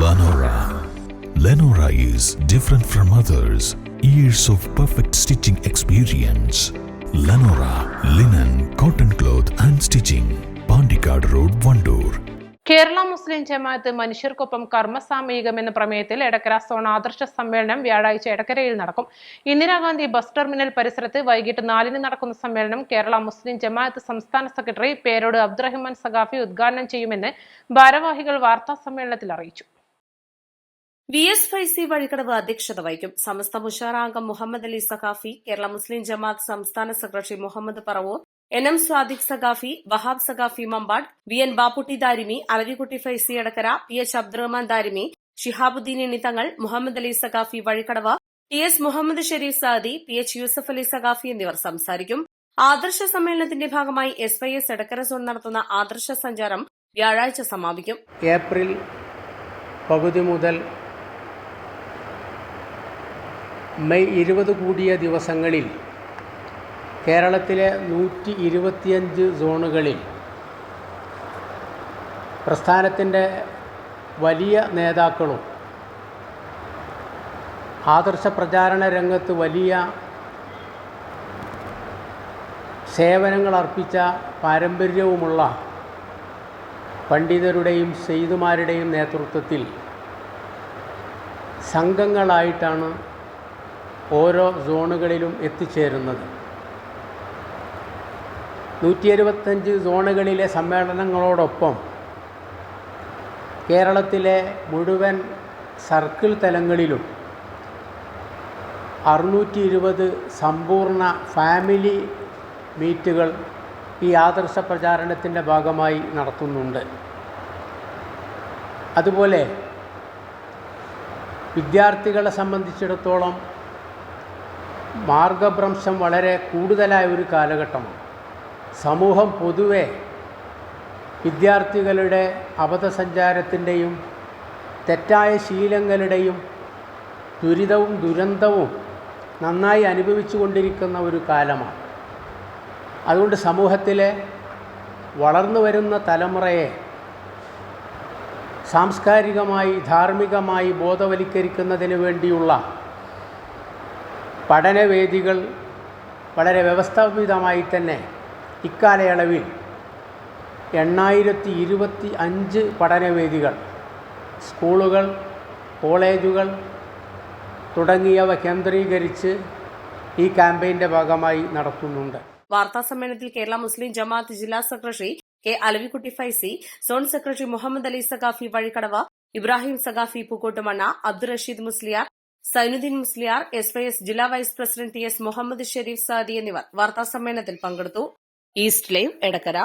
Lenora. Lenora is different from others. Years of perfect stitching experience. Lenora linen, cotton cloth and stitching. Pandikad Road, Vandoor. Kerala Muslim ജമാഅത്ത് മനുഷ്യർക്കൊപ്പം കർമ്മസാമയികം എന്ന പ്രമേയത്തിൽ Edakkara zone ആദർശ സമ്മേളനം വ്യാഴാഴ്ച എടക്കരയിൽ നടക്കും. Indira Gandhi bus terminal പരിസരത്ത് വൈകിട്ട് 4-ന് നടക്കുന്ന സമ്മേളനം കേരള മുസ്ലിം ജമാഅത്ത് സംസ്ഥാന സെക്രട്ടറി പേരോട് അബ്ദുറഹ്മാൻ സഖാഫി ഉദ്ഘാടനം ചെയ്യുമെന്ന് ഭാരവാഹികൾ വാർത്താ സമ്മേളനത്തിൽ അറിയിച്ചു. VS ഫൈസി വഴിക്കടവ് അധ്യക്ഷത വഹിക്കും. സമസ്ത മുഷാറാംഗം മുഹമ്മദ് അലി സഖാഫി, കേരള മുസ്ലിം ജമാഅത്ത് സംസ്ഥാന secretary Muhammad Paravur, NM Swadiq Saqafi, Wahab Saqafi Mampad, VN Bapputty Darimi, Alavikutty Faizy Edakkara, PH Abdurahman Darimi, Shihabuddeen എന്നിത്തങ്ങൾ, മുഹമ്മദ് അലി സഖാഫി വഴിക്കടവ്, TS മുഹമ്മദ് ഷെരീഫ് സാദി, PH യൂസഫ് അലി സഖാഫി എന്നിവർ സംസാരിക്കും. ആദർശ സമ്മേളനത്തിന്റെ ഭാഗമായി SYS എടക്കര സോൺ നടത്തുന്ന ആദർശ സഞ്ചാരം വ്യാഴാഴ്ച സമാപിക്കും. ഏപ്രിൽ പകുതി മുതൽ മെയ് 20 കൂടിയ ദിവസങ്ങളിൽ കേരളത്തിലെ 125 സോണുകളിൽ പ്രസ്ഥാനത്തിൻ്റെ വലിയ നേതാക്കളും ആദർശ പ്രചാരണ രംഗത്ത് വലിയ സേവനങ്ങൾ അർപ്പിച്ച പാരമ്പര്യവുമുള്ള പണ്ഡിതരുടെയും സെയ്തുമാരുടെയും നേതൃത്വത്തിൽ സംഘങ്ങളായിട്ടാണ് ഓരോ സോണുകളിലും എത്തിച്ചേരുന്നത്. 175 സോണുകളിലെ സമ്മേളനങ്ങളോടൊപ്പം കേരളത്തിലെ മുഴുവൻ സർക്കിൾ തലങ്ങളിലും 620 സമ്പൂർണ്ണ ഫാമിലി മീറ്റുകൾ ഈ ആദർശ പ്രചാരണത്തിൻ്റെ ഭാഗമായി നടത്തുന്നുണ്ട്. അതുപോലെ വിദ്യാർത്ഥികളെ സംബന്ധിച്ചിടത്തോളം മാർഗഭ്രംശം വളരെ കൂടുതലായ ഒരു കാലഘട്ടമാണ്. സമൂഹം പൊതുവെ വിദ്യാർത്ഥികളുടെ അബദ്ധസഞ്ചാരത്തിൻ്റെയും തെറ്റായ ശീലങ്ങളുടെയും ദുരിതവും ദുരന്തവും നന്നായി അനുഭവിച്ചു കൊണ്ടിരിക്കുന്ന ഒരു കാലമാണ്. അതുകൊണ്ട് സമൂഹത്തിലെ വളർന്നു വരുന്ന തലമുറയെ സാംസ്കാരികമായി ധാർമ്മികമായി ബോധവൽക്കരിക്കുന്നതിന് വേണ്ടിയുള്ള പഠനവേദികൾ വളരെ വ്യവസ്ഥാപിതമായി തന്നെ ഇക്കാലയളവിൽ 825 പഠനവേദികൾ സ്കൂളുകൾ, കോളേജുകൾ തുടങ്ങിയവ കേന്ദ്രീകരിച്ച് ഈ ക്യാമ്പയിൻ്റെ ഭാഗമായി നടത്തുന്നുണ്ട്. വാർത്താസമ്മേളനത്തിൽ കേരള മുസ്ലിം ജമാഅത്ത് ജില്ലാ secretary K Alavikutty Faizy, zone secretary Muhammad Ali Saqafi Vazhikkadavu, Ibrahim Saqafi Pookkottumanna, Abdul Rasheed Musliyar, Zainuddin Musliyar, SYS ജില്ലാ vice president TS Muhammad Sharif Saadi എന്നിവർ വാർത്താസമ്മേളനത്തിൽ പങ്കെടുത്തു. East live Edakkara.